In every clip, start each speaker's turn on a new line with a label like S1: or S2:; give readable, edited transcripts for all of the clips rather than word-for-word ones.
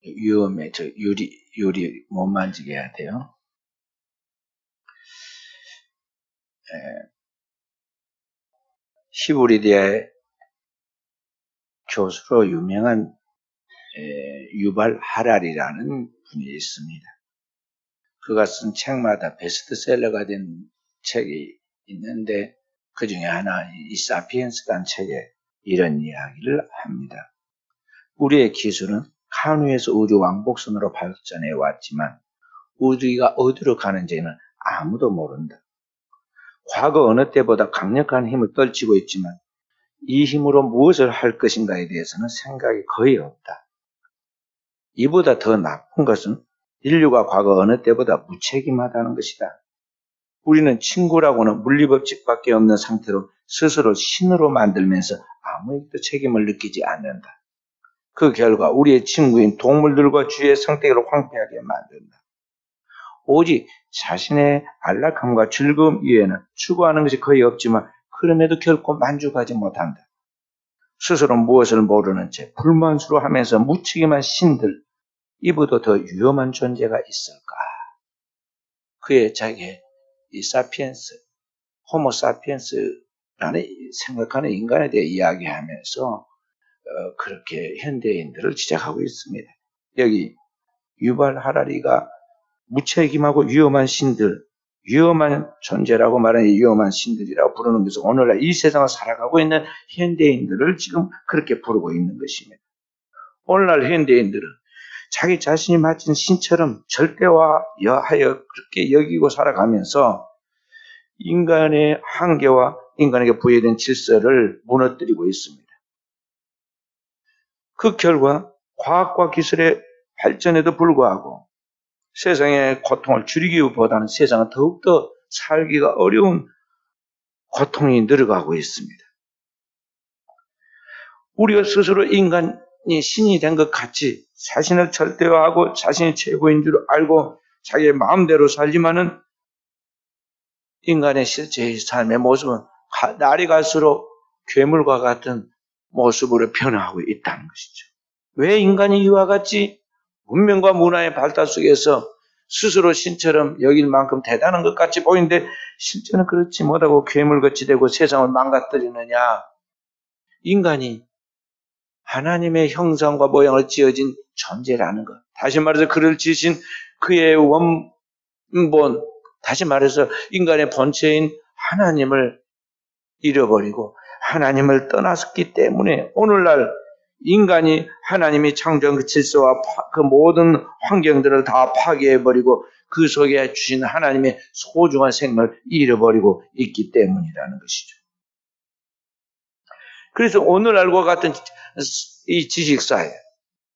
S1: 위험해. 유리 못 만지게 해야 돼요. 히브리대 교수로 유명한 유발 하랄이라는 분이 있습니다. 그가 쓴 책마다 베스트셀러가 된 책이 있는데 그 중에 하나 이 사피엔스라는 책에 이런 이야기를 합니다. 우리의 기술은 카누에서 우주 왕복선으로 발전해 왔지만 우리가 어디로 가는지는 아무도 모른다. 과거 어느 때보다 강력한 힘을 떨치고 있지만 이 힘으로 무엇을 할 것인가에 대해서는 생각이 거의 없다. 이보다 더 나쁜 것은 인류가 과거 어느 때보다 무책임하다는 것이다. 우리는 친구라고는 물리법칙밖에 없는 상태로 스스로 신으로 만들면서 아무것도 책임을 느끼지 않는다. 그 결과 우리의 친구인 동물들과 주위의 생태계를 황폐하게 만든다. 오직 자신의 안락함과 즐거움 이외에는 추구하는 것이 거의 없지만 그럼에도 결코 만족하지 못한다. 스스로 무엇을 모르는 채 불만스러워하면서 무책임한 신들, 이보다 더 위험한 존재가 있을까? 그의 자기의 이 사피엔스, 호모 사피엔스라는 생각하는 인간에 대해 이야기하면서 그렇게 현대인들을 지적하고 있습니다. 여기 유발 하라리가 무책임하고 위험한 신들, 위험한 존재라고 말하는 위험한 신들이라고 부르는 것은 오늘날 이 세상을 살아가고 있는 현대인들을 지금 그렇게 부르고 있는 것입니다. 오늘날 현대인들은 자기 자신이 맡은 신처럼 절대화하여 그렇게 여기고 살아가면서 인간의 한계와 인간에게 부여된 질서를 무너뜨리고 있습니다. 그 결과 과학과 기술의 발전에도 불구하고 세상의 고통을 줄이기보다는 세상은 더욱더 살기가 어려운 고통이 늘어가고 있습니다. 우리가 스스로 인간이 신이 된 것 같이 자신을 절대화하고 자신이 최고인 줄 알고 자기의 마음대로 살지만은 인간의 실제의 삶의 모습은 날이 갈수록 괴물과 같은 모습으로 변화하고 있다는 것이죠. 왜 인간이 이와 같이 문명과 문화의 발달 속에서 스스로 신처럼 여길 만큼 대단한 것 같이 보이는데 실제는 그렇지 못하고 괴물같이 되고 세상을 망가뜨리느냐? 인간이 하나님의 형상과 모양을 지어진 존재라는 것. 다시 말해서 그를 지으신 그의 원본, 다시 말해서 인간의 본체인 하나님을 잃어버리고 하나님을 떠났기 때문에 오늘날 인간이 하나님이 창조한 그 질서와 그 모든 환경들을 다 파괴해버리고 그 속에 주신 하나님의 소중한 생명을 잃어버리고 있기 때문이라는 것이죠. 그래서 오늘날과 같은 이 지식사회,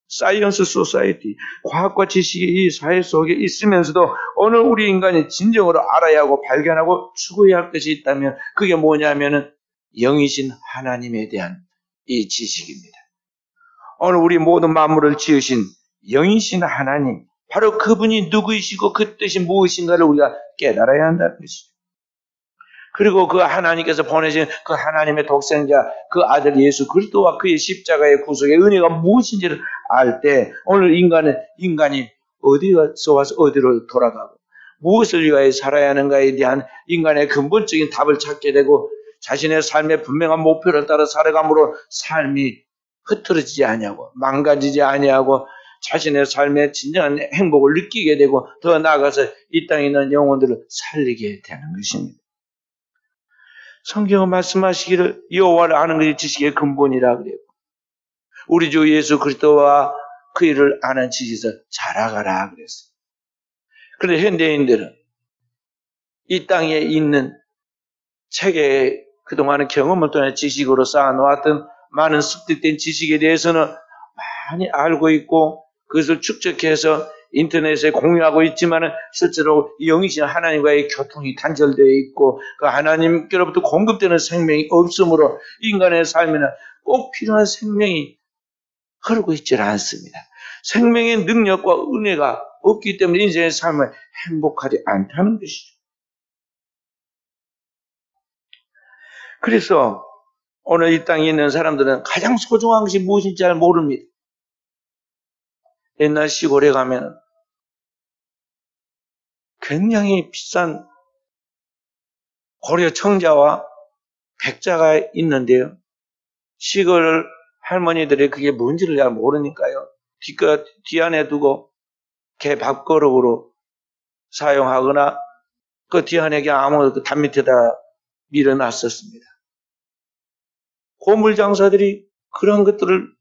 S1: 사이언스 소사이티, 과학과 지식이 이 사회 속에 있으면서도 오늘 우리 인간이 진정으로 알아야 하고 발견하고 추구해야 할 것이 있다면 그게 뭐냐면은 영이신 하나님에 대한 이 지식입니다. 오늘 우리 모든 만물을 지으신 영이신 하나님, 바로 그분이 누구이시고 그 뜻이 무엇인가를 우리가 깨달아야 한다는 것이죠. 그리고 그 하나님께서 보내신 그 하나님의 독생자, 그 아들 예수 그리스도와 그의 십자가의 구속의 은혜가 무엇인지를 알 때 오늘 인간이 어디서 와서 어디로 돌아가고 무엇을 위하여 살아야 하는가에 대한 인간의 근본적인 답을 찾게 되고 자신의 삶의 분명한 목표를 따라 살아감으로 삶이 흐트러지지 아니하고 망가지지 아니하고 자신의 삶의 진정한 행복을 느끼게 되고 더 나아가서 이 땅에 있는 영혼들을 살리게 되는 것입니다. 성경은 말씀하시기를 여호와를 아는 것이 지식의 근본이라 그래요. 우리 주 예수 그리스도와 그 일을 아는 지식에서 자라가라 그랬어요. 그런데 현대인들은 이 땅에 있는 책에 그동안의 경험을 통해 지식으로 쌓아놓았던 많은 습득된 지식에 대해서는 많이 알고 있고 그것을 축적해서 인터넷에 공유하고 있지만 실제로 영이신 하나님과의 교통이 단절되어 있고 그 하나님께로부터 공급되는 생명이 없으므로 인간의 삶에는 꼭 필요한 생명이 흐르고 있지 않습니다. 생명의 능력과 은혜가 없기 때문에 인생의 삶을 행복하지 않다는 것이죠. 그래서 오늘 이 땅에 있는 사람들은 가장 소중한 것이 무엇인지 잘 모릅니다. 옛날 시골에 가면 굉장히 비싼 고려 청자와 백자가 있는데요. 시골 할머니들이 그게 뭔지를 잘 모르니까요. 뒤 안에 두고 개 밥그릇으로 사용하거나 그 뒤 안에 그냥 아무 담 밑에다 밀어놨었습니다. 고물장사들이 그런 것들을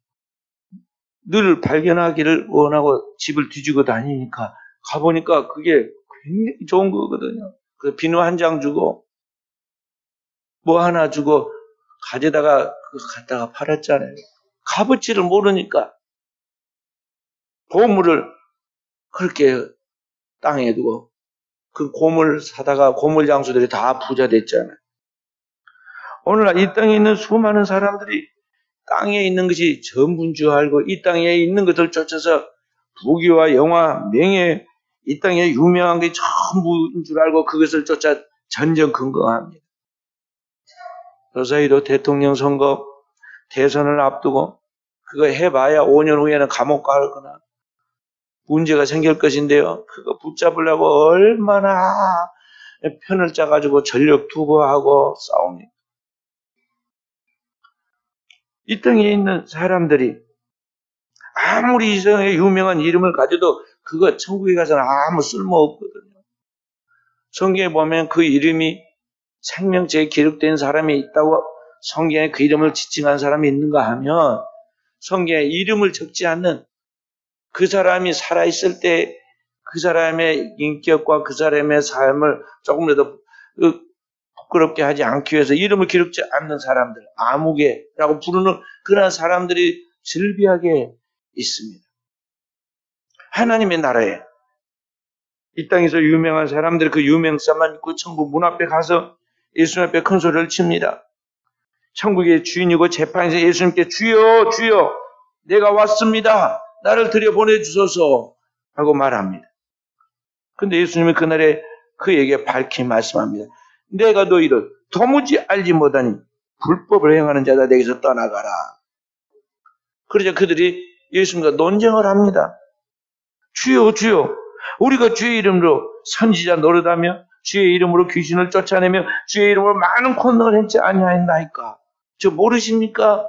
S1: 늘 발견하기를 원하고 집을 뒤지고 다니니까 가보니까 그게 굉장히 좋은 거거든요. 그 비누 한 장 주고 뭐 하나 주고 가져다가 갖다가 팔았잖아요. 값어치를 모르니까 보물을 그렇게 땅에 두고 그 고물 사다가 고물 장수들이 다 부자 됐잖아요. 오늘날 이 땅에 있는 수많은 사람들이 땅에 있는 것이 전부인 줄 알고 이 땅에 있는 것을 쫓아서 부귀와 영화, 명예, 이 땅에 유명한 게 전부인 줄 알고 그것을 쫓아 전전긍긍합니다. 요사이도 대통령 선거 대선을 앞두고 그거 해봐야 5년 후에는 감옥 가거나 문제가 생길 것인데요. 그거 붙잡으려고 얼마나 편을 짜가지고 전력 투구하고 싸웁니다. 이 땅에 있는 사람들이 아무리 이성의 유명한 이름을 가져도 그거 천국에 가서는 아무 쓸모없거든요. 성경에 보면 그 이름이 생명체에 기록된 사람이 있다고 성경에 그 이름을 지칭한 사람이 있는가 하면 성경에 이름을 적지 않는 그 사람이 살아있을 때 그 사람의 인격과 그 사람의 삶을 조금이라도 부끄럽게 하지 않기 위해서 이름을 기록지 않는 사람들, 아무개라고 부르는 그런 사람들이 즐비하게 있습니다. 하나님의 나라에 이 땅에서 유명한 사람들 그 유명사만 있고 천국 문 앞에 가서 예수님 앞에 큰 소리를 칩니다. 천국의 주인이고 재판에서 예수님께 주여 주여 내가 왔습니다. 나를 들여보내주소서 하고 말합니다. 근데 예수님이 그날에 그에게 밝히 말씀합니다. 내가 너희를 도무지 알지 못하니 불법을 행하는 자다 내게서 떠나가라. 그러자 그들이 예수님과 논쟁을 합니다. 주여 주여 우리가 주의 이름으로 선지자 노릇하며 주의 이름으로 귀신을 쫓아내며 주의 이름으로 많은 권능을 행치 아니하였나이까. 저 모르십니까?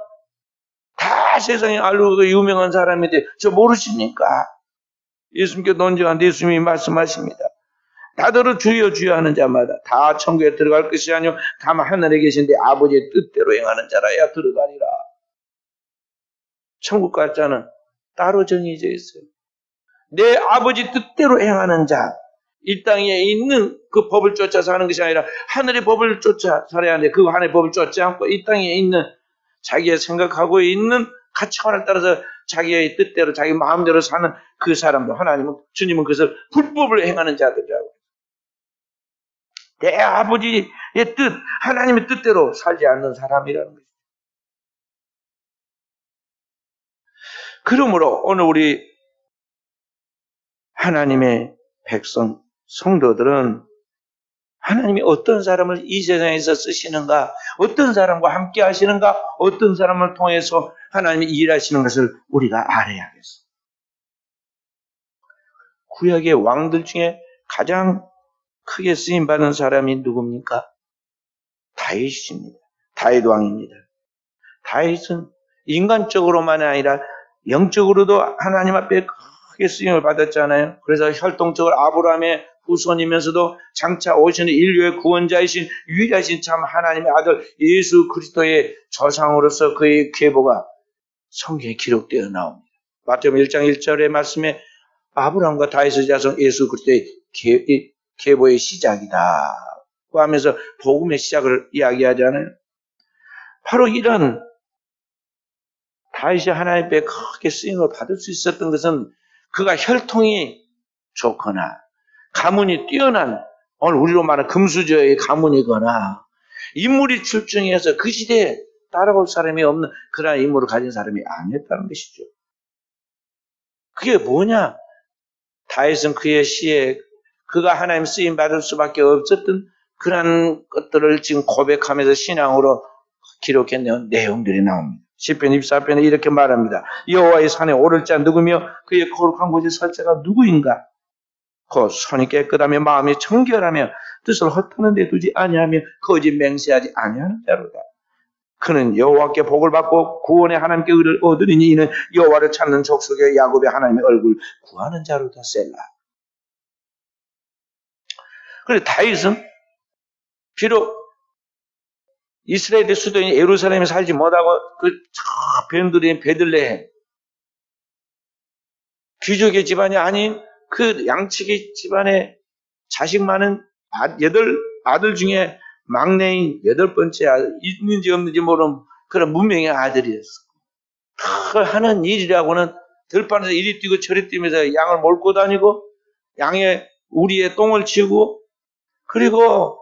S1: 다 세상에 알고 유명한 사람인데 저 모르십니까? 예수님께 논쟁하는데 예수님이 말씀하십니다. 다들 주여 주여 하는 자마다 다 천국에 들어갈 것이 아니요 다만 하늘에 계신데 아버지의 뜻대로 행하는 자라야 들어가리라. 천국 가짜는 따로 정해져 있어요. 내 아버지 뜻대로 행하는 자, 이 땅에 있는 그 법을 쫓아 사는 것이 아니라 하늘의 법을 쫓아 살아야 하는데 그 하늘의 법을 쫓지 않고 이 땅에 있는 자기가 생각하고 있는 가치관을 따라서 자기의 뜻대로 자기 마음대로 사는 그 사람들, 하나님은 주님은 그것을 불법을 행하는 자들이라고. 내 아버지의 뜻, 하나님의 뜻대로 살지 않는 사람이라는 거죠. 그러므로 오늘 우리 하나님의 백성, 성도들은 하나님이 어떤 사람을 이 세상에서 쓰시는가, 어떤 사람과 함께 하시는가, 어떤 사람을 통해서 하나님이 일하시는 것을 우리가 알아야겠어. 구약의 왕들 중에 가장 크게 쓰임받은 사람이 누굽니까? 다윗입니다. 다윗 왕입니다. 다윗은 인간적으로만 아니라 영적으로도 하나님 앞에 크게 쓰임을 받았잖아요. 그래서 혈통적으로 아브라함의 후손이면서도 장차 오시는 인류의 구원자이신 유일하신 참 하나님의 아들 예수 그리스도의 조상으로서 그의 계보가 성경에 기록되어 나옵니다. 마태복음 1장 1절의 말씀에 아브라함과 다윗의 자손 예수 그리스도의 계보의 시작이다 하면서 복음의 시작을 이야기하잖아요. 바로 이런 다윗이 하나님 앞에 크게 쓰임을 받을 수 있었던 것은 그가 혈통이 좋거나 가문이 뛰어난, 오늘 우리로 말하는 금수저의 가문이거나 인물이 출중해서 그 시대에 따라올 사람이 없는 그런 인물을 가진 사람이 아니었다는 것이죠. 그게 뭐냐? 다윗은 그의 시에 그가 하나님 쓰임 받을 수밖에 없었던 그런 것들을 지금 고백하면서 신앙으로 기록해낸 내용들이 나옵니다. 시편 24편에 이렇게 말합니다. 여호와의 산에 오를 자 누구며 그의 거룩한 곳에 설 자가 누구인가? 그 손이 깨끗하며 마음이 청결하며 뜻을 헛하는 데 두지 아니하며 거짓 맹세하지 아니하는 자로다. 그는 여호와께 복을 받고 구원의 하나님께 의를 얻으리니 이는 여호와를 찾는 족속의 야곱의 하나님의 얼굴 구하는 자로다. 셀라. 그래 다윗은 비록 이스라엘의 수도인 예루살렘에 살지 못하고 그 변두리인 베들레헴 귀족의 집안이 아닌 그 양치기 집안의 자식 많은 아들 중에 막내인 8번째 아들, 있는지 없는지 모르는 그런 문명의 아들이었어. 그 하는 일이라고는 들판에서 이리 뛰고 저리 뛰면서 양을 몰고 다니고 양의 우리의 똥을 치우고 그리고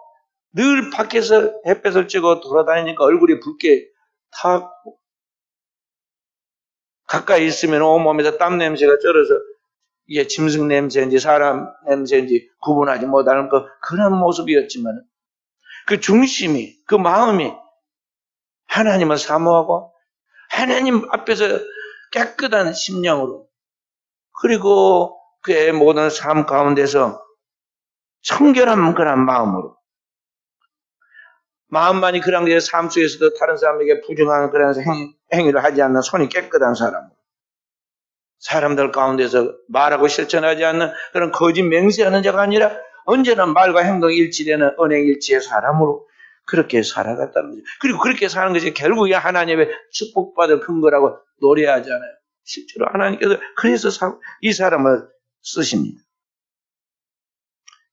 S1: 늘 밖에서 햇볕을 쬐고 돌아다니니까 얼굴이 붉게 타고 가까이 있으면 온몸에서 땀 냄새가 쩔어서 이게 짐승 냄새인지 사람 냄새인지 구분하지 못하는 그런 모습이었지만 그 중심이, 그 마음이 하나님을 사모하고 하나님 앞에서 깨끗한 심령으로 그리고 그의 모든 삶 가운데서 청결한 그런 마음으로 마음만이 그런 게 삶 속에서도 다른 사람에게 부정하는 그런 행위를 하지 않는 손이 깨끗한 사람으로 사람들 가운데서 말하고 실천하지 않는 그런 거짓 맹세하는 자가 아니라 언제나 말과 행동 일치되는 언행 일치의 사람으로 그렇게 살아갔다는 거죠. 그리고 그렇게 사는 것이 결국에 하나님의 축복받을 근거라고 노래하잖아요. 실제로 하나님께서 그래서 이 사람을 쓰십니다.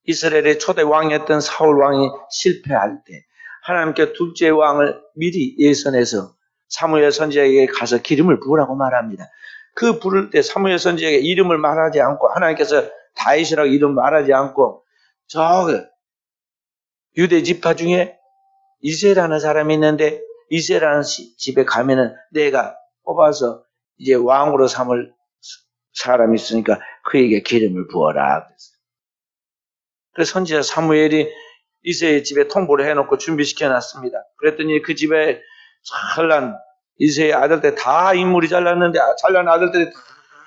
S1: 이스라엘의 초대 왕이었던 사울 왕이 실패할 때 하나님께 둘째 왕을 미리 예선해서 사무엘 선지자에게 가서 기름을 부으라고 말합니다. 그 부를 때 사무엘 선지자에게 이름을 말하지 않고 하나님께서 다윗이라고 이름 말하지 않고 저 유대 지파 중에 이새라는 사람이 있는데 이새라는 집에 가면은 내가 뽑아서 이제 왕으로 삼을 사람이 있으니까 그에게 기름을 부어라. 그래서 선지자 사무엘이 이새의 집에 통보를 해놓고 준비시켜놨습니다. 그랬더니 그 집에 잘난 이새의 아들들 다 인물이 잘났는데 잘난 아들들이 다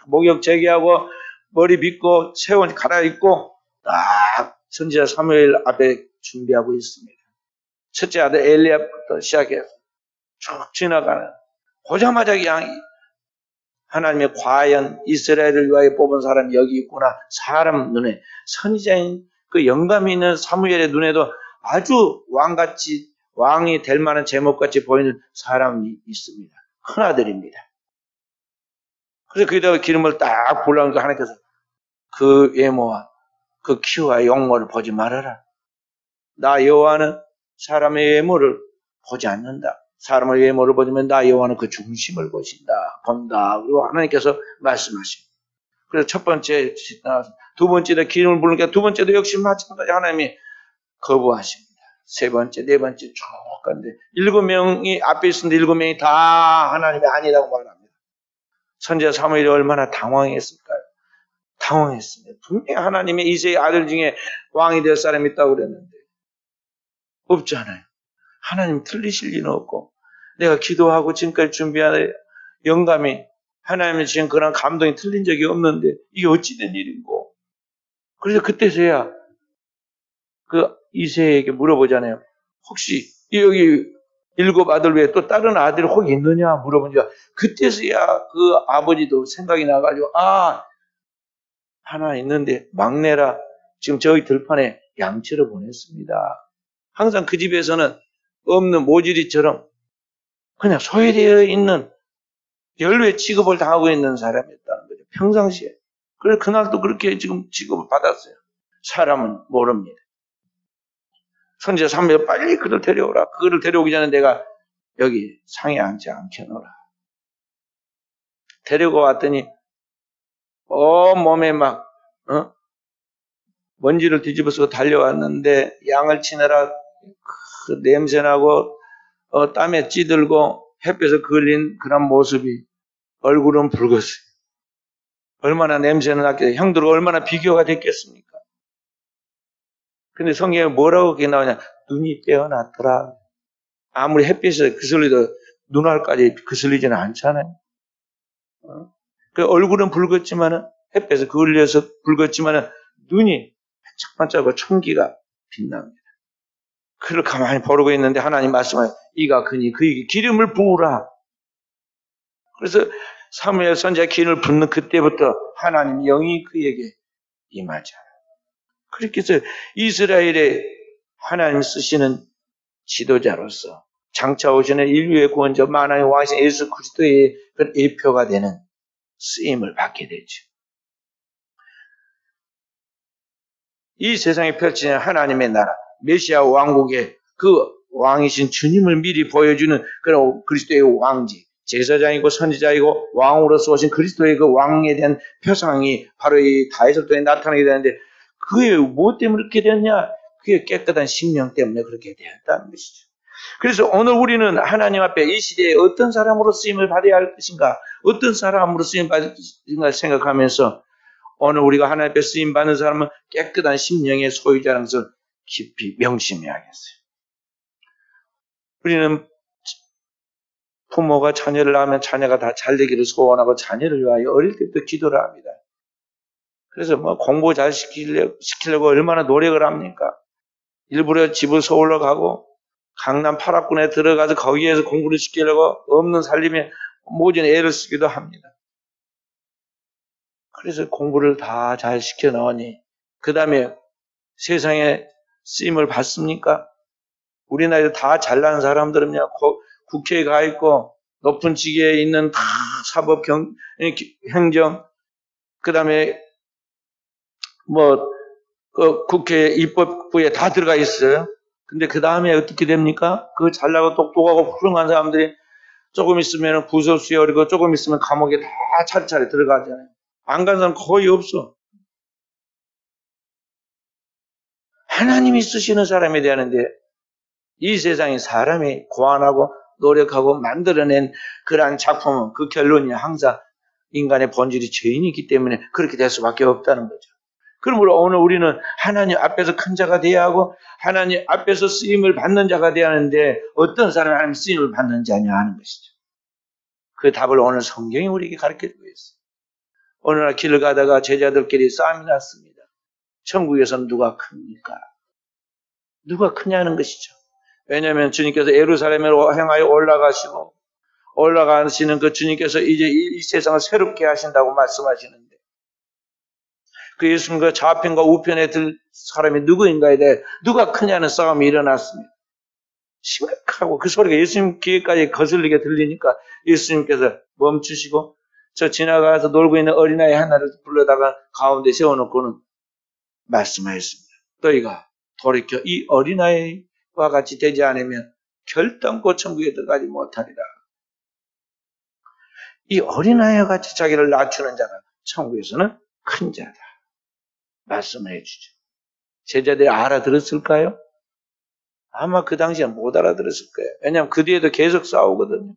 S1: 목욕 제기하고 머리 빗고 새 옷 갈아입고 딱 선지자 사무엘 앞에 준비하고 있습니다. 첫째 아들 엘리압부터 시작해서 쭉 지나가는 보자마자 그냥 하나님의 과연 이스라엘을 위하여 뽑은 사람이 여기 있구나. 사람 눈에 선지자인 그 영감이 있는 사무엘의 눈에도 아주 왕같이 왕이 될 만한 제목같이 보이는 사람이 있습니다. 큰 아들입니다. 그래서 거기다가 기름을 딱 부으려니까 하나님께서 그 외모와 그 키와 용모를 보지 말아라. 나 여호와는 사람의 외모를 보지 않는다. 사람의 외모를 보지만 나 여호와는 그 중심을 본다. 그리고 하나님께서 말씀하십니다. 그래서 첫 번째, 두 번째도 기름을 부르니까 두 번째도 역시 마찬가지 하나님이 거부하십니다. 세 번째, 네 번째 쭉 가는데 7명이 앞에 있었는데 7명이 다 하나님이 아니라고 말합니다. 선지자 사무엘이 얼마나 당황했을까요? 당황했습니다. 분명히 하나님의 이새의 아들 중에 왕이 될 사람이 있다고 그랬는데 없잖아요. 하나님 틀리실 리는 없고 내가 기도하고 지금까지 준비한 영감이 하나님의 지금 그런 감동이 틀린 적이 없는데 이게 어찌된 일인고. 그래서 그때서야 그 이새에게 물어보잖아요. 혹시 여기 7 아들 외에 또 다른 아들이 혹 있느냐 물어보니까 그때서야 그 아버지도 생각이 나가지고 하나 있는데 막내라 지금 저희 들판에 양치러 보냈습니다. 항상 그 집에서는 없는 모질이처럼 그냥 소외되어 있는 연루의 취급을 당하고 있는 사람이었다는 거죠. 평상시에. 그래서 그날도 그렇게 지금 취급을 받았어요. 사람은 모릅니다. 선지자 사무엘 빨리 그를 데려오라. 그를 데려오기 전에 내가 여기 상에 앉지 않게 놓으라. 데리고 왔더니 몸에 막 먼지를 뒤집어서 달려왔는데 양을 치느라 그 냄새나고 땀에 찌들고 햇볕에 걸린 그런 모습이 얼굴은 붉었어요. 얼마나 냄새는 났겠어요. 형들과 얼마나 비교가 됐겠습니까? 근데 성경에 뭐라고 그게 나오냐? 눈이 빼어났더라. 아무리 햇빛에 그 소리도 눈알까지 거슬리지는 않잖아요. 그 얼굴은 붉었지만은 햇볕에 그을려서 붉었지만은 눈이 반짝반짝하고 총기가 빛납니다. 그를 가만히 보고 있는데 하나님 말씀하여 이가 그니 그에게 기름을 부으라. 그래서 사무엘 선지자 기름을 붓는 그때부터 하나님 영이 그에게 임하자. 그렇게 해서 이스라엘의 하나님 쓰시는 지도자로서 장차 오시는 인류의 구원자 만왕의 왕이신 예수 그리스도의 예표가 되는 쓰임을 받게 되죠. 이 세상에 펼치는 하나님의 나라, 메시아 왕국의 그 왕이신 주님을 미리 보여주는 그런 그리스도의 왕지, 제사장이고 선지자이고 왕으로서 오신 그리스도의 그 왕에 대한 표상이 바로 이 다윗을 나타나게 되는데 그게 무엇 때문에 그렇게 됐냐? 그게 깨끗한 심령 때문에 그렇게 되었다는 것이죠. 그래서 오늘 우리는 하나님 앞에 이 시대에 어떤 사람으로 쓰임을 받아야 할 것인가, 어떤 사람으로 쓰임 받을 것인가 생각하면서 오늘 우리가 하나님 앞에 쓰임 받는 사람은 깨끗한 심령의 소유자라는 것을 깊이 명심해야겠어요. 우리는 부모가 자녀를 낳으면 자녀가 다 잘되기를 소원하고 자녀를 위하여 어릴 때부터 기도를 합니다. 그래서 뭐 공부 잘 시키려고 얼마나 노력을 합니까? 일부러 집을 서울로 가고 강남 8학군에 들어가서 거기에서 공부를 시키려고 없는 살림에 모진 애를 쓰기도 합니다. 그래서 공부를 다 잘 시켜 넣으니 그 다음에 세상에 쓰임을 받습니까? 우리나라에 다 잘난 사람들은요 국회에 가 있고 높은 직위에 있는 다 사법 행정 그 다음에 그 국회 입법부에 다 들어가 있어요. 근데 그 다음에 어떻게 됩니까? 그 잘나고 똑똑하고 훌륭한 사람들이 조금 있으면 구설수에 어리고 조금 있으면 감옥에 다 차례차례 들어가잖아요. 안 간 사람 거의 없어. 하나님이 쓰시는 사람이 되는데 이 세상에 사람이 고안하고 노력하고 만들어낸 그러한 작품은 그 결론이 항상 인간의 본질이 죄인이기 때문에 그렇게 될 수밖에 없다는 거죠. 그러므로 오늘 우리는 하나님 앞에서 큰 자가 되어야 하고 하나님 앞에서 쓰임을 받는 자가 되어야 하는데 어떤 사람이 하나님 쓰임을 받는 자냐 하는 것이죠. 그 답을 오늘 성경이 우리에게 가르쳐주고 있어요. 어느 날 길을 가다가 제자들끼리 싸움이 났습니다. 천국에서는 누가 큽니까? 누가 크냐는 것이죠. 왜냐하면 주님께서 예루살렘으로 향하여 올라가시는 그 주님께서 이제 이 세상을 새롭게 하신다고 말씀하시는데 그 예수님과 좌편과 우편에 들 사람이 누구인가에 대해 누가 크냐는 싸움이 일어났습니다. 심각하고 그 소리가 예수님 귀에까지 거슬리게 들리니까 예수님께서 멈추시고 저 지나가서 놀고 있는 어린아이 하나를 불러다가 가운데 세워놓고는 말씀하셨습니다. 너희가 돌이켜 이 어린아이와 같이 되지 않으면 결단코 천국에 들어가지 못하리라. 이 어린아이와 같이 자기를 낮추는 자가 천국에서는 큰 자다. 말씀해 주죠. 제자들이 알아들었을까요? 아마 그 당시에 못 알아들었을 거예요. 왜냐하면 그 뒤에도 계속 싸우거든요.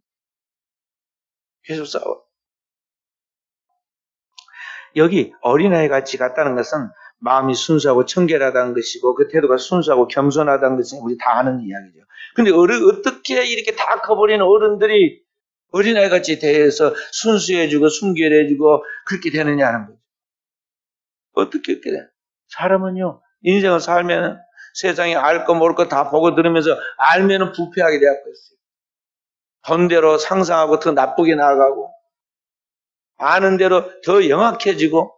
S1: 계속 싸워. 여기 어린아이 같이 같다는 것은 마음이 순수하고 청결하다는 것이고 그 태도가 순수하고 겸손하다는 것은 우리 다 아는 이야기죠. 근데 어떻게 이렇게 다 커버리는 어른들이 어린아이 같이 대해서 순수해지고 순결해지고 그렇게 되느냐는 거죠. 어떻게 그렇게 돼? 사람은요, 인생을 살면 세상에 알 거 모를 거 다 보고 들으면서 알면은 부패하게 되었어요. 본대로 상상하고 더 나쁘게 나아가고 아는 대로 더 영악해지고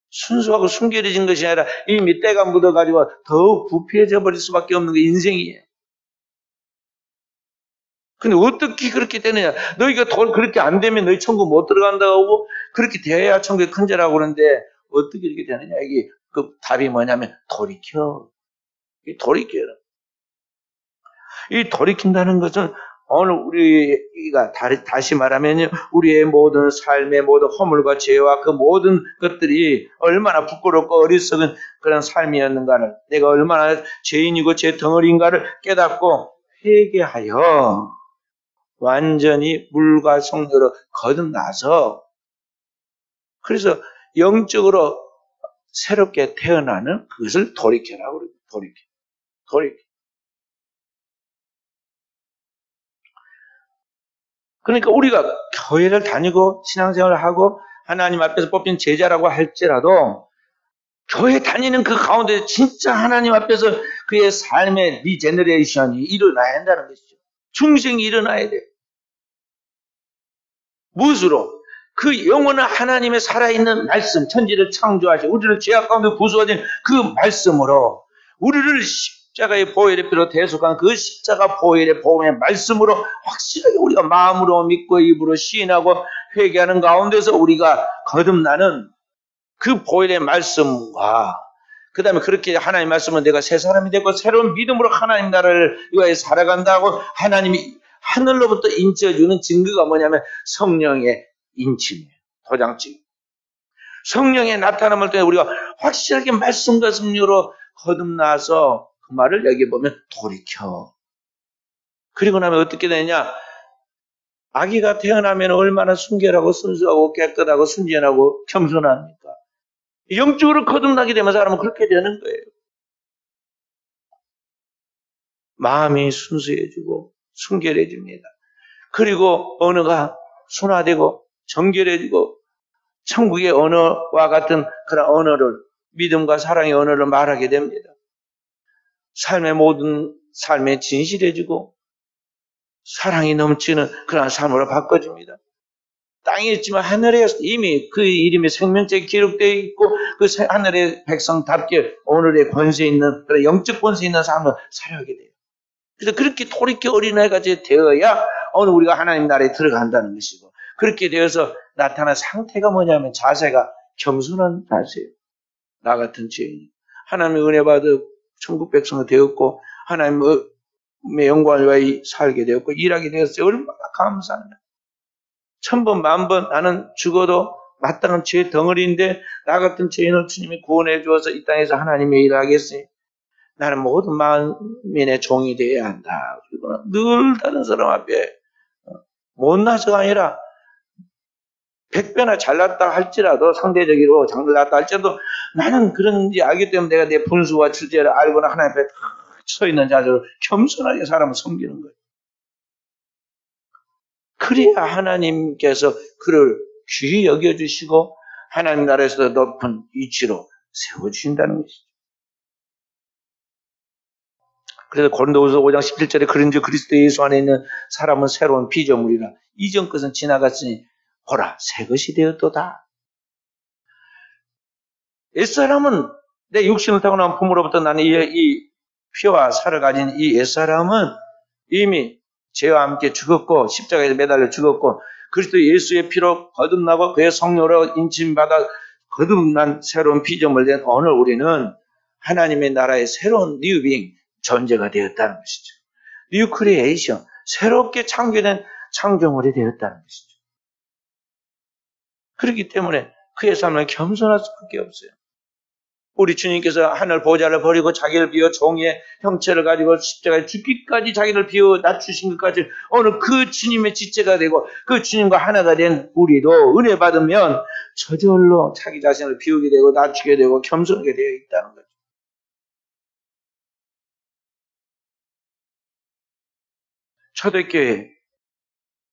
S1: 순수하고 순결해진 것이 아니라 이미 때가 묻어가지고 더욱 부패해져 버릴 수밖에 없는 게 인생이에요. 근데 어떻게 그렇게 되느냐? 너희가 그렇게 안 되면 너희 천국 못 들어간다고 하고 그렇게 돼야 천국에 큰 자라고 그러는데 어떻게 이렇게 되느냐? 이게 그 답이 뭐냐면 돌이켜. 돌이켜라. 이 돌이킨다는 것은 오늘 우리가 다시 말하면 우리의 모든 삶의 모든 허물과 죄와 그 모든 것들이 얼마나 부끄럽고 어리석은 그런 삶이었는가를 내가 얼마나 죄인이고 죄 덩어리인가를 깨닫고 회개하여 완전히 물과 성도로 거듭나서 그래서 영적으로 새롭게 태어나는 그것을 돌이켜라고 그래요. 돌이켜. 그러니까 우리가 교회를 다니고 신앙생활을 하고 하나님 앞에서 뽑힌 제자라고 할지라도 교회 다니는 그 가운데 진짜 하나님 앞에서 그의 삶의 리제너레이션이 일어나야 한다는 것이죠. 중생이 일어나야 돼요. 무엇으로? 그 영원한 하나님의 살아있는 말씀, 천지를 창조하시고 우리를 죄악 가운데 구속하신 그 말씀으로 우리를 십자가의 보혈의 피로 대속한 그 십자가 보혈의 복음의 말씀으로 확실하게 우리가 마음으로 믿고 입으로 시인하고 회개하는 가운데서 우리가 거듭나는 그 보혈의 말씀과 그 다음에 그렇게 하나님 말씀은 내가 새 사람이 되고 새로운 믿음으로 하나님 나라를 위하여 살아간다고 하나님이 하늘로부터 인쳐주는 증거가 뭐냐면 성령의 인침이에요. 도장증. 성령의 나타남을 통해 우리가 확실하게 말씀과 성령으로 거듭나서 그 말을 여기 보면 돌이켜. 그리고 나면 어떻게 되냐? 아기가 태어나면 얼마나 순결하고 순수하고 깨끗하고 순진하고 겸손합니까? 영적으로 거듭나게 되면 사람은 그렇게 되는 거예요. 마음이 순수해지고 순결해집니다. 그리고 언어가 순화되고 정결해지고 천국의 언어와 같은 그런 언어를 믿음과 사랑의 언어를 말하게 됩니다. 삶의 모든 삶에 진실해지고 사랑이 넘치는 그런 삶으로 바꿔집니다. 땅에 있지만 하늘에 이미 그 이름이 생명책에 기록되어 있고 그 하늘의 백성답게 오늘의 권세 있는 그런 영적 권세 있는 삶을 살아가게 돼요. 그래서 그렇게 돌이켜 어린아이같이 되어야 오늘 우리가 하나님 나라에 들어간다는 것이고 그렇게 되어서 나타난 상태가 뭐냐면 자세가 겸손한 자세예요. 나 같은 죄인. 하나님의 은혜 받아 천국 백성이 되었고 하나님의 영광을 위하여 살게 되었고 일하게 되었어요. 얼마나 감사합니다. 1000번, 10,000번 나는 죽어도 마땅한 죄 덩어리인데 나 같은 죄인을 주님이 구원해 주어서 이 땅에서 하나님의 일을 하겠으니 나는 모든 만민의 종이 되어야 한다. 그리고 늘 다른 사람 앞에 못나서가 아니라 100배나 잘났다 할지라도 상대적으로 잘났다 할지라도 나는 그런지 알기 때문에 내가 내 분수와 주제를 알고는 하나님 앞에 서 있는 자세로 겸손하게 사람을 섬기는 거예요. 그래야 하나님께서 그를 귀히 여겨주시고 하나님 나라에서 높은 위치로 세워주신다는 것이죠. 그래서 고린도후서 5장 17절에 그런즉 그리스도 예수 안에 있는 사람은 새로운 피조물이라 이전 것은 지나갔으니 보라 새 것이 되었도다. 옛사람은 내 육신을 타고 나온 품으로부터 나는 이 피와 살을 가진 이 옛사람은 이미 죄와 함께 죽었고 십자가에서 매달려 죽었고 그리스도 예수의 피로 거듭나고 그의 성령으로 인침받아 거듭난 새로운 피조물 된 오늘 우리는 하나님의 나라의 새로운 뉴빙 존재가 되었다는 것이죠. 뉴 크리에이션, 새롭게 창조된 창조물이 되었다는 것이죠. 그렇기 때문에 그의 삶은 겸손할 수밖에 없어요. 우리 주님께서 하늘 보좌를 버리고 자기를 비워 종의 형체를 가지고 십자가에 죽기까지 자기를 비워 낮추신 것까지 오늘 그 주님의 지체가 되고 그 주님과 하나가 된 우리도 은혜 받으면 저절로 자기 자신을 비우게 되고 낮추게 되고 겸손하게 되어 있다는 거죠. 초대교회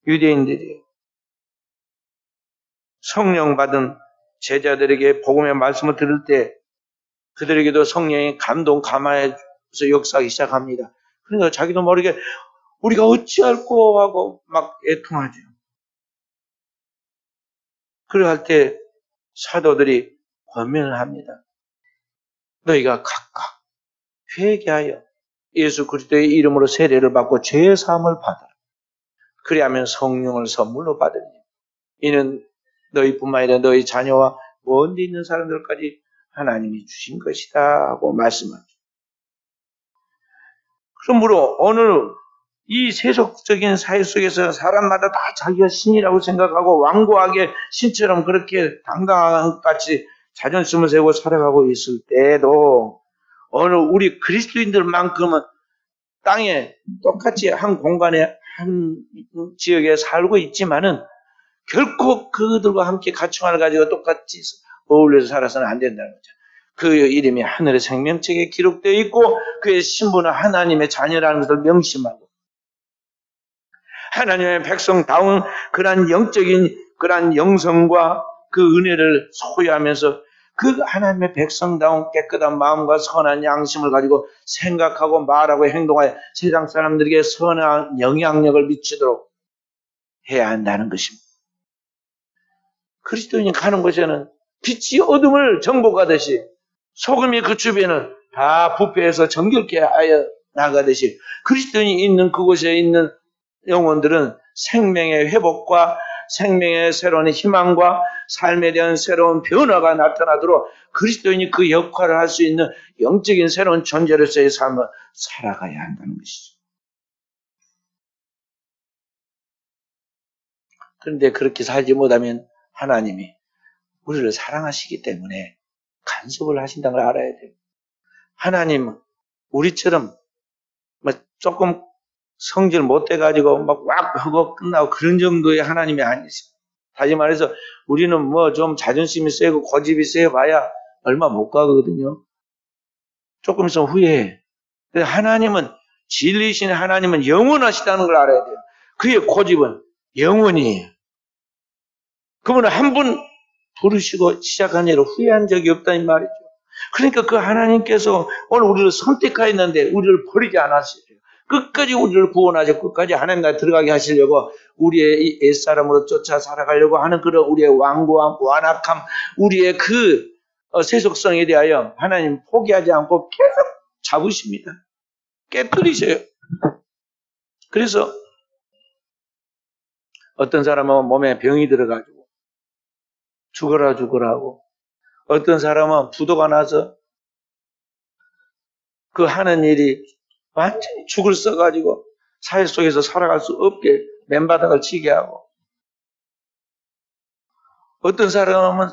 S1: 유대인들이 성령 받은 제자들에게 복음의 말씀을 들을 때 그들에게도 성령의 감동, 감화에서 역사하기 시작합니다. 그러니까 자기도 모르게 우리가 어찌할꼬 하고 막 애통하죠. 그럴 때 사도들이 권면을 합니다. 너희가 각각 회개하여 예수 그리스도의 이름으로 세례를 받고 죄의 사함을 받아라. 그리하면 성령을 선물로 받으니 이는 너희뿐만 아니라 너희 자녀와 먼데 있는 사람들까지 하나님이 주신 것이다 하고 말씀하죠. 그러므로 오늘 이 세속적인 사회 속에서 사람마다 다 자기가 신이라고 생각하고 완고하게 신처럼 그렇게 당당한 것 같이 자존심을 세우고 살아가고 있을 때에도 오늘 우리 그리스도인들만큼은 땅에 똑같이 한 공간에 한 지역에 살고 있지만은 결코 그들과 함께 가치관을 가지고 똑같이 어울려서 살아서는 안 된다는 거죠. 그 이름이 하늘의 생명책에 기록되어 있고 그의 신분은 하나님의 자녀라는 것을 명심하고 하나님의 백성다운 그러한 영적인 그러한 영성과 그 은혜를 소유하면서 그 하나님의 백성다운 깨끗한 마음과 선한 양심을 가지고 생각하고 말하고 행동하여 세상 사람들에게 선한 영향력을 미치도록 해야 한다는 것입니다. 그리스도인이 가는 곳에는 빛이 어둠을 정복하듯이 소금이 그 주변을 다 부패해서 정결케 하여 나가듯이 그리스도인이 있는 그곳에 있는 영혼들은 생명의 회복과 생명의 새로운 희망과 삶에 대한 새로운 변화가 나타나도록 그리스도인이 그 역할을 할 수 있는 영적인 새로운 존재로서의 삶을 살아가야 한다는 것이죠. 그런데 그렇게 살지 못하면 하나님이 우리를 사랑하시기 때문에 간섭을 하신다는 걸 알아야 돼요. 하나님은 우리처럼 조금 성질 못돼가지고 막 하고 끝나고 그런 정도의 하나님이 아니세요. 다시 말해서 우리는 좀 자존심이 세고 고집이 세봐야 얼마 못 가거든요. 조금 있으면 후회해. 하나님은 진리신 하나님은 영원하시다는 걸 알아야 돼요. 그의 고집은 영원이에요. 그분은 한 번 부르시고 시작한 일을 후회한 적이 없다는 말이죠. 그러니까 그 하나님께서 오늘 우리를 선택하였는데 우리를 버리지 않았어요. 끝까지 우리를 구원하시고 끝까지 하나님 나라에 들어가게 하시려고 우리의 옛사람으로 쫓아 살아가려고 하는 그런 우리의 완고함, 완악함, 우리의 그 세속성에 대하여 하나님 포기하지 않고 계속 잡으십니다. 깨뜨리셔요. 그래서 어떤 사람은 몸에 병이 들어가지고 죽어라 하고 어떤 사람은 부도가 나서 그 하는 일이 완전히 죽을 써가지고 사회 속에서 살아갈 수 없게 맨바닥을 치게 하고 어떤 사람은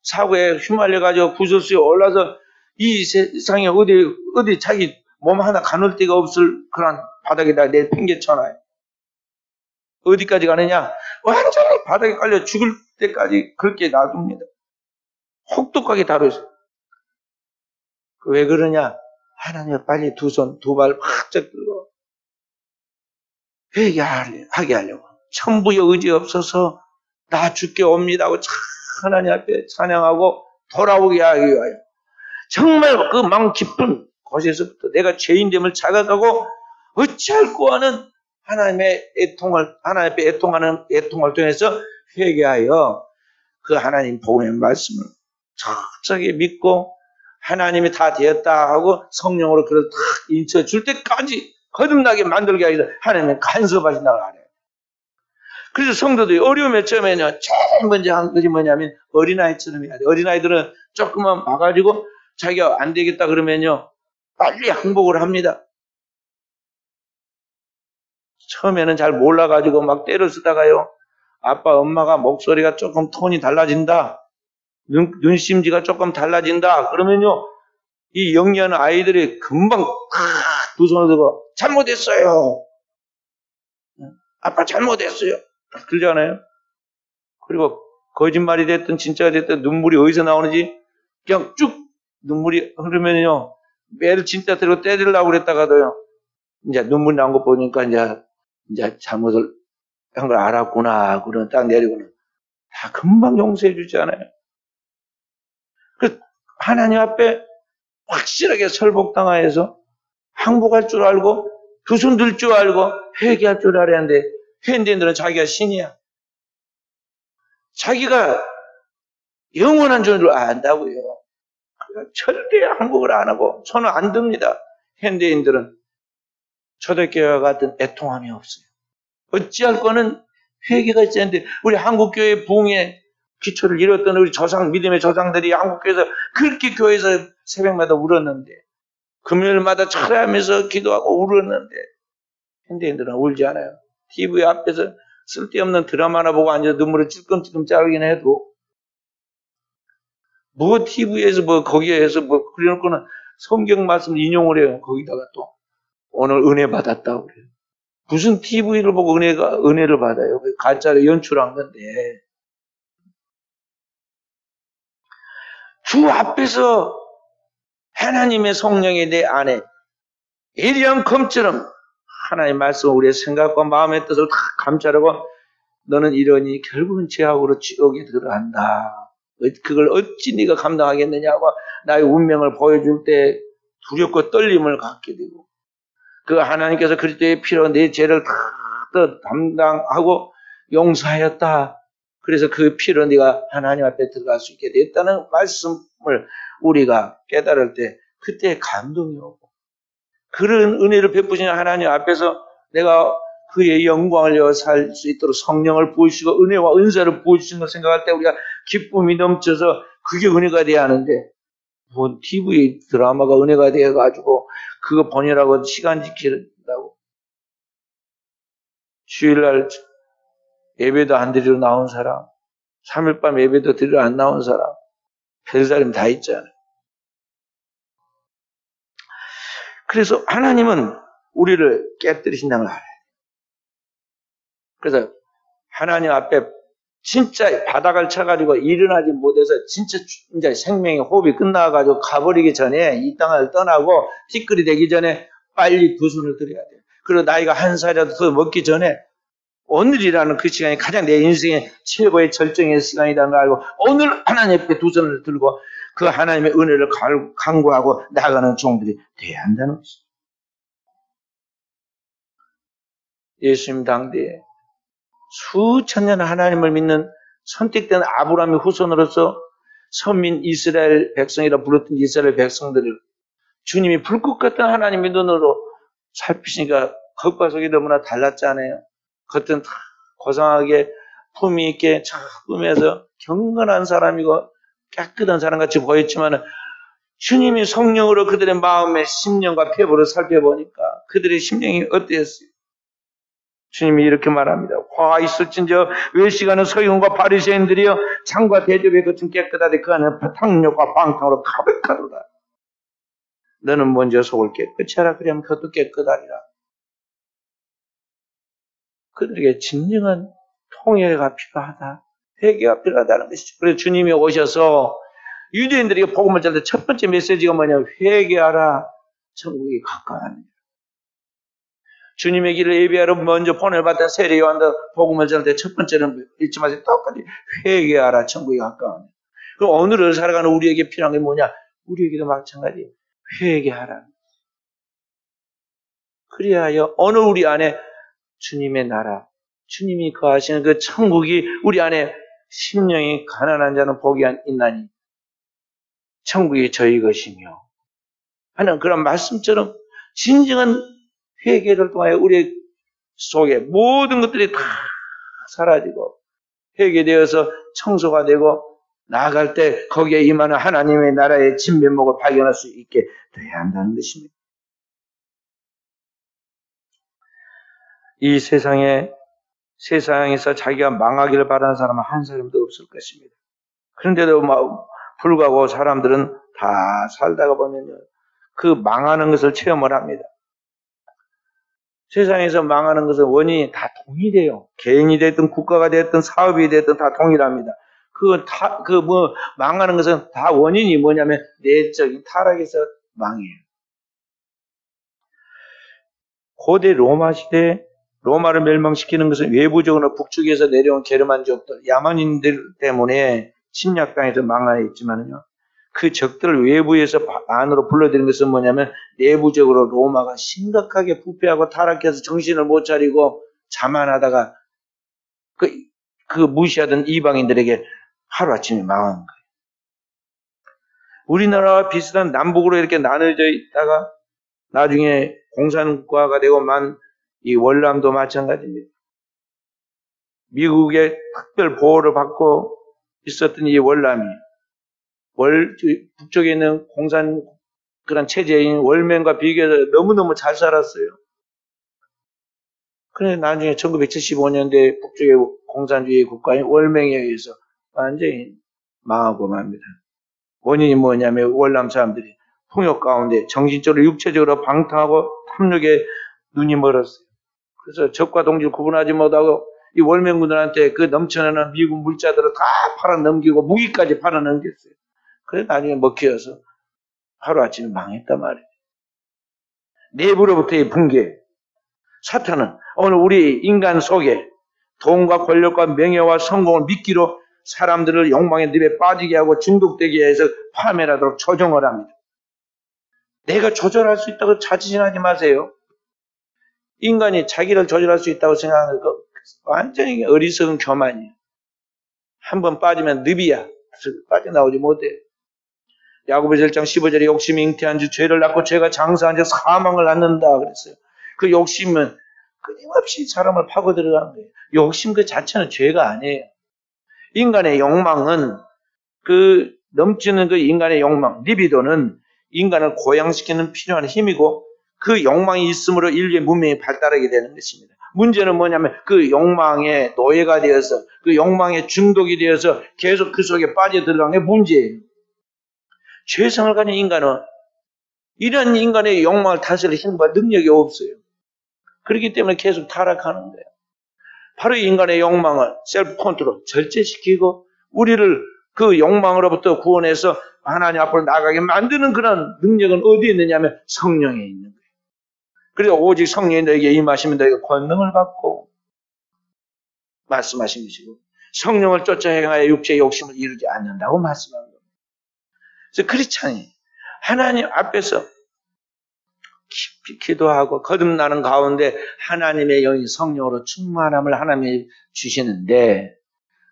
S1: 사고에 휘말려가지고 구설수에 올라서 이 세상에 어디 자기 몸 하나 가눌 데가 없을 그런 바닥에다 내팽개쳐놔요. 어디까지 가느냐? 완전히 바닥에 깔려 죽을 때까지 그렇게 놔둡니다. 혹독하게 다루세요. 왜 그러냐? 하나님 빨리 두 손, 두 발 확짝 들고 회개하게 하려고. 천부의 의지 없어서 나 죽게 옵니다 하고 하나님 앞에 찬양하고 돌아오게 하기 위하여 정말 그 마음 깊은 곳에서부터 내가 죄인됨을 자각하고 어찌할꼬 하는 하나님 앞에 애통하는 애통을 통해서 회개하여 그 하나님 복음의 말씀을 철저하게 믿고 하나님이 다 되었다 하고 성령으로 그걸 딱 인쳐줄 때까지 거듭나게 만들게 하기 위해서 하나님은 간섭하신다고 하래요. 그래서 성도들이 어려움에 처음에는 제일 먼저 한 것이 뭐냐면 어린아이처럼 해야 돼요. 어린아이들은 조금만 와가지고 자기가 안 되겠다 그러면요 빨리 항복을 합니다. 처음에는 잘 몰라가지고 막 때려 쓰다가요 아빠 엄마가 목소리가 조금 톤이 달라진다. 눈심지가 조금 달라진다. 그러면요 이 영리한 아이들이 금방 두 손을 들고 잘못했어요. 아빠 잘못했어요. 그러잖아요. 그리고 거짓말이 됐든 진짜가 됐든 눈물이 어디서 나오는지 그냥 쭉 눈물이 흐르면요 매를 진짜 들고 때리려고 그랬다가도요 이제 눈물 나온 거 보니까 이제 잘못을 한 걸 알았구나. 그러면 딱 내리고는 다 금방 용서해 주지 않아요. 그 하나님 앞에 확실하게 설복당하여서 항복할 줄 알고 두 손 들 줄 알고 회개할 줄 알아야 하는데 현대인들은 자기가 신이야. 자기가 영원한 줄 안다고요. 그러니까 절대 항복을 안 하고 손을 안 듭니다. 현대인들은 초대교회와 같은 애통함이 없어요. 어찌할 거는 회개가 있어야 하는데 우리 한국교회 부흥의 기초를 이뤘던 우리 믿음의 조상들이 한국교회에서 그렇게 교회에서 새벽마다 울었는데 금요일마다 철회하면서 기도하고 울었는데 현대인들은 울지 않아요. TV 앞에서 쓸데없는 드라마나 보고 앉아서 눈물을 찔끔찔끔 짜르긴 해도 TV에서 거기에서 그래놓고는 성경 말씀 인용을 해요. 거기다가 또 오늘 은혜 받았다고 그래요. 무슨 TV를 보고 은혜를 받아요. 가짜로 연출한 건데. 주 앞에서 하나님의 성령이 내 안에 예리한 검처럼 하나님의 말씀을 우리의 생각과 마음의 뜻을 다 감찰하고 너는 이러니 결국은 죄악으로 지옥에 들어간다. 그걸 어찌 네가 감당하겠느냐고 나의 운명을 보여줄 때 두렵고 떨림을 갖게 되고 그 하나님께서 그리스도의 피로 내 죄를 다 담당하고 용서하였다. 그래서 그 피로 네가 하나님 앞에 들어갈 수 있게 됐다는 말씀을 우리가 깨달을 때 그때 감동이 오고 그런 은혜를 베푸신 하나님 앞에서 내가 그의 영광을 살 수 있도록 성령을 부으시고 은혜와 은사를 부으시는 걸 생각할 때 우리가 기쁨이 넘쳐서 그게 은혜가 돼야 하는데 뭐 TV 드라마가 은혜가 돼가지고 그거 보느라고 시간 지키려고 주일날 예배도 안 드리러 나온 사람 3일 밤 예배도 드리러 안 나온 사람 별사람 다 있잖아요. 그래서 하나님은 우리를 깨뜨리신다는 걸 알아요. 그래서 하나님 앞에 진짜 바닥을 쳐가지고 일어나지 못해서 진짜 이제 생명의 호흡이 끝나가지고 가버리기 전에 이 땅을 떠나고 티끌이 되기 전에 빨리 두 손을 들어야 돼요. 그리고 나이가 한 살이라도 더 먹기 전에 오늘이라는 그 시간이 가장 내 인생의 최고의 절정의 시간이라는 걸 알고 오늘 하나님 앞에 두 손을 들고 그 하나님의 은혜를 간구하고 나아가는 종들이 돼야 한다는 것이죠. 예수님 당대에 수천 년 하나님을 믿는 선택된 아브라함의 후손으로서 선민 이스라엘 백성이라 불렀던 이스라엘 백성들을 주님이 불꽃 같은 하나님의 눈으로 살피시니까 겉과 속이 너무나 달랐잖아요. 겉은 다 고상하게 품위 있게 꾸며서 경건한 사람이고 깨끗한 사람같이 보였지만 주님이 성령으로 그들의 마음의 심령과 폐부를 살펴보니까 그들의 심령이 어땠어요? 주님이 이렇게 말합니다. 화 있을진저 외식하는 서기관과 바리새인들이여 창과 대접에 거친 깨끗하되 그 안에는 탕력과 방탕으로 가득하도다. 너는 먼저 속을 깨끗이 하라. 그러면 그것도 깨끗하리라. 그들에게 진정한 통회가 필요하다. 회개가 필요하다는 것이죠. 그래서 주님이 오셔서 유대인들에게 복음을 전할 때 첫 번째 메시지가 뭐냐면 회개하라. 천국이 가까워하는 주님의 길을 예비하러 먼저 보내받은 세례 요한도 복음을 전할 때 첫 번째는 잊지 마세요. 똑같이 회개하라. 천국이 가까워하는. 그럼 오늘을 살아가는 우리에게 필요한 게 뭐냐? 우리에게도 마찬가지예요. 회개하라. 그리하여 오늘 우리 안에 주님의 나라, 주님이 거하시는 그 천국이 우리 안에 심령이 가난한 자는 복이 있나니 천국이 저희 것이며 하는 그런 말씀처럼 진정한 회개를 통하여 우리 속에 모든 것들이 다 사라지고 회개되어서 청소가 되고 나아갈 때 거기에 임하는 하나님의 나라의 진면목을 발견할 수 있게 돼야 한다는 것입니다. 이 세상에서 자기가 망하기를 바라는 사람은 한 사람도 없을 것입니다. 그런데도 불구하고 사람들은 다 살다가 보면 그 망하는 것을 체험을 합니다. 세상에서 망하는 것은 원인이 다 동일해요. 개인이 됐든 국가가 됐든 사업이 됐든 다 동일합니다. 망하는 것은 다 원인이 뭐냐면 내적인 타락에서 망해요. 고대 로마 시대에 로마를 멸망시키는 것은 외부적으로 북쪽에서 내려온 게르만 족들, 야만인들 때문에 침략당해서 망하였지만요. 그 적들을 외부에서 안으로 불러들인 것은 뭐냐면 내부적으로 로마가 심각하게 부패하고 타락해서 정신을 못 차리고 자만하다가 그 무시하던 이방인들에게 하루아침에 망한 거예요. 우리나라와 비슷한 남북으로 이렇게 나눠져 있다가 나중에 공산국가가 되고 이 월남도 마찬가지입니다. 미국의 특별 보호를 받고 있었던 이 월남이 북쪽에 있는 그런 체제인 월맨과 비교해서 너무너무 잘 살았어요. 그런데 나중에 1975년대 북쪽의 공산주의 국가인 월맹에 의해서 완전히 망하고 맙니다. 원인이 뭐냐면 월남 사람들이 폭력 가운데 정신적으로 육체적으로 방탕하고 탐욕에 눈이 멀었어요. 그래서 적과 동지를 구분하지 못하고 이 월맹군들한테 그 넘쳐나는 미국 물자들을 다 팔아넘기고 무기까지 팔아넘겼어요. 그래서 나중에 먹혀서 하루아침에 망했단 말이에요. 내부로부터의 붕괴. 사탄은 오늘 우리 인간 속에 돈과 권력과 명예와 성공을 미끼로 사람들을 욕망의 늪에 빠지게 하고 중독되게 해서 파멸하도록 조종을 합니다. 내가 조절할 수 있다고 자신하지 마세요. 인간이 자기를 조절할 수 있다고 생각하는 거 완전히 어리석은 교만이에요. 한번 빠지면 늪이야. 빠져나오지 못해. 야고보서 1장 15절에 욕심이 잉태한 주 죄를 낳고 죄가 장사한 주 사망을 낳는다 그랬어요. 그 욕심은 끊임없이 사람을 파고 들어가는 거예요. 욕심 그 자체는 죄가 아니에요. 인간의 욕망은 그 넘치는 그 인간의 욕망, 리비도는 인간을 고양시키는 필요한 힘이고 그 욕망이 있으므로 인류의 문명이 발달하게 되는 것입니다. 문제는 뭐냐면 그 욕망의 노예가 되어서 그 욕망의 중독이 되어서 계속 그 속에 빠져들어간 게 문제예요. 죄성을 가진 인간은 이런 인간의 욕망을 다스릴 힘과 능력이 없어요. 그렇기 때문에 계속 타락하는 거예요. 바로 이 인간의 욕망을 셀프 컨트롤, 절제시키고 우리를 그 욕망으로부터 구원해서 하나님 앞으로 나가게 만드는 그런 능력은 어디에 있느냐면 성령에 있는 거예요. 그래서 오직 성령이 너에게 임하시면 너희가 권능을 받고 말씀하신 것이고 성령을 쫓아 행하여 육체의 욕심을 이루지 않는다고 말씀한 겁니다. 그래서 크리스찬이 하나님 앞에서 깊이 기도하고 거듭나는 가운데 하나님의 영이 성령으로 충만함을 하나님이 주시는데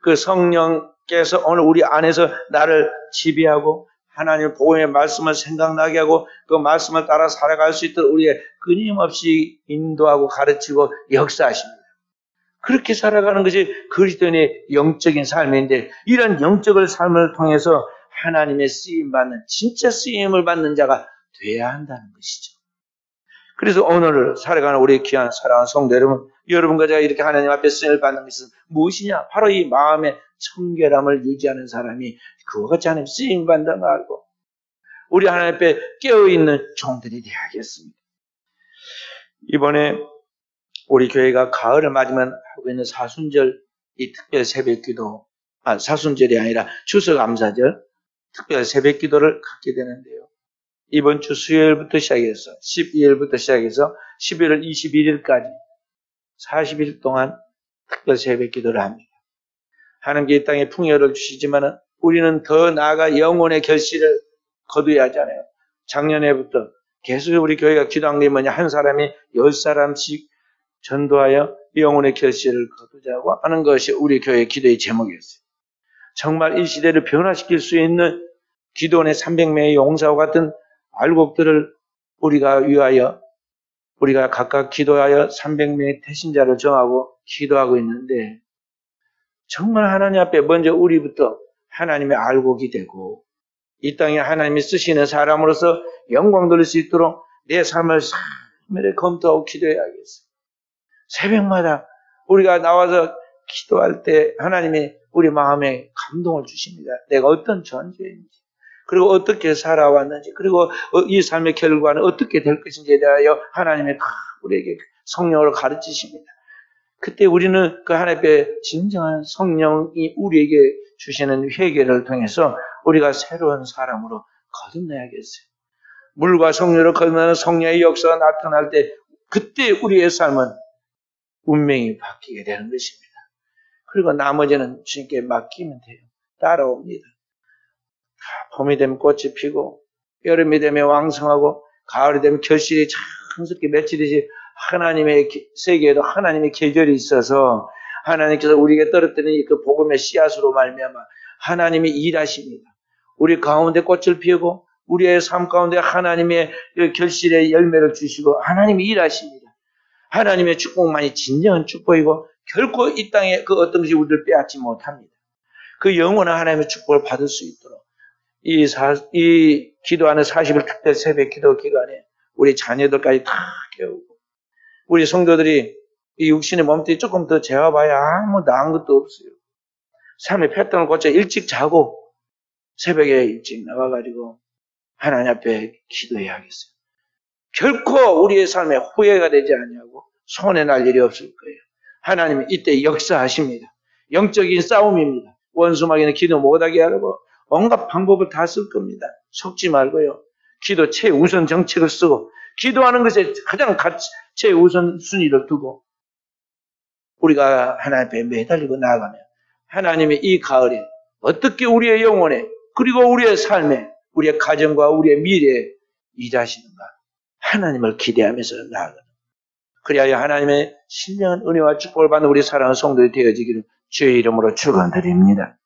S1: 그 성령께서 오늘 우리 안에서 나를 지배하고 하나님의 복음의 말씀을 생각나게 하고 그 말씀을 따라 살아갈 수 있도록 우리의 끊임없이 인도하고 가르치고 역사하십니다. 그렇게 살아가는 것이 그리스도인의 영적인 삶인데 이런 영적인 삶을 통해서 하나님의 쓰임받는 진짜 쓰임을 받는 자가 돼야 한다는 것이죠. 그래서 오늘 살아가는 우리 귀한 사랑하는 성도 여러분, 여러분과 제가 이렇게 하나님 앞에 쓰임을 받는 것은 무엇이냐? 바로 이 마음의 청결함을 유지하는 사람이 그와 같이 하나님 쓰임 받는다는 걸 알고 우리 하나님 앞에 깨어있는 종들이 되어야겠습니다. 이번에 우리 교회가 가을을 맞으면 하고 있는 사순절 이 특별 새벽기도, 사순절이 아니라 추수감사절 특별 새벽기도를 갖게 되는데요. 이번 주 수요일부터 시작해서 12일부터 시작해서 11월 21일까지 40일 동안 특별 새벽기도를 합니다. 하나님께 이 땅에 풍요를 주시지만 우리는 더 나아가 영혼의 결실을 거두어야 하잖아요. 작년에부터 계속 우리 교회가 기도한 게 뭐냐, 한 사람이 10사람씩 전도하여 영혼의 결실을 거두자고 하는 것이 우리 교회의 기도의 제목이었어요. 정말 이 시대를 변화시킬 수 있는 기도원의 300명의 용사와 같은 알곡들을 우리가 위하여 우리가 각각 기도하여 300명의 태신자를 정하고 기도하고 있는데 정말 하나님 앞에 먼저 우리부터 하나님의 알곡이 되고 이 땅에 하나님이 쓰시는 사람으로서 영광 돌릴 수 있도록 내 삶을 사면에 검토하고 기도해야겠어요. 새벽마다 우리가 나와서 기도할 때 하나님이 우리 마음에 감동을 주십니다. 내가 어떤 존재인지 그리고 어떻게 살아왔는지 그리고 이 삶의 결과는 어떻게 될 것인지에 대하여 하나님이 다 우리에게 성령으로 가르치십니다. 그때 우리는 그 하나님의 진정한 성령이 우리에게 주시는 회개를 통해서 우리가 새로운 사람으로 거듭나야겠어요. 물과 성령으로 거듭나는 성령의 역사가 나타날 때 그때 우리의 삶은 운명이 바뀌게 되는 것입니다. 그리고 나머지는 주님께 맡기면 돼요. 따라옵니다. 봄이 되면 꽃이 피고 여름이 되면 왕성하고 가을이 되면 결실이 자연스럽게 맺히듯이 하나님의 세계에도 하나님의 계절이 있어서 하나님께서 우리에게 떨어뜨린 그 복음의 씨앗으로 말미암아 하나님이 일하십니다. 우리 가운데 꽃을 피우고 우리의 삶 가운데 하나님의 결실의 열매를 주시고 하나님이 일하십니다. 하나님의 축복만이 진정한 축복이고 결코 이 땅에 그 어떤 것이 우리를 빼앗지 못합니다. 그 영원한 하나님의 축복을 받을 수 있도록 이 기도하는 40일 특별 새벽 기도 기간에 우리 자녀들까지 다 깨우고 우리 성도들이 이 육신의 몸뚱이 조금 더 재워봐야 아무 나은 것도 없어요. 삶의 패턴을 고쳐 일찍 자고 새벽에 일찍 나가가지고 하나님 앞에 기도해야겠어요. 결코 우리의 삶에 후회가 되지 않냐고 손해날 일이 없을 거예요. 하나님이 이때 역사하십니다. 영적인 싸움입니다. 원수마귀는 기도 못하게 하려고 온갖 방법을 다 쓸 겁니다. 속지 말고요. 기도 최우선 정책을 쓰고 기도하는 것에 가장 최우선순위를 두고 우리가 하나님 앞에 매달리고 나아가면 하나님이 이 가을에 어떻게 우리의 영혼에 그리고 우리의 삶에 우리의 가정과 우리의 미래에 일하시는가 하나님을 기대하면서 나아가는 그리하여 하나님의 신령한 은혜와 축복을 받는 우리 사랑하는 성도들이 되어지기를 주의 이름으로 축원드립니다.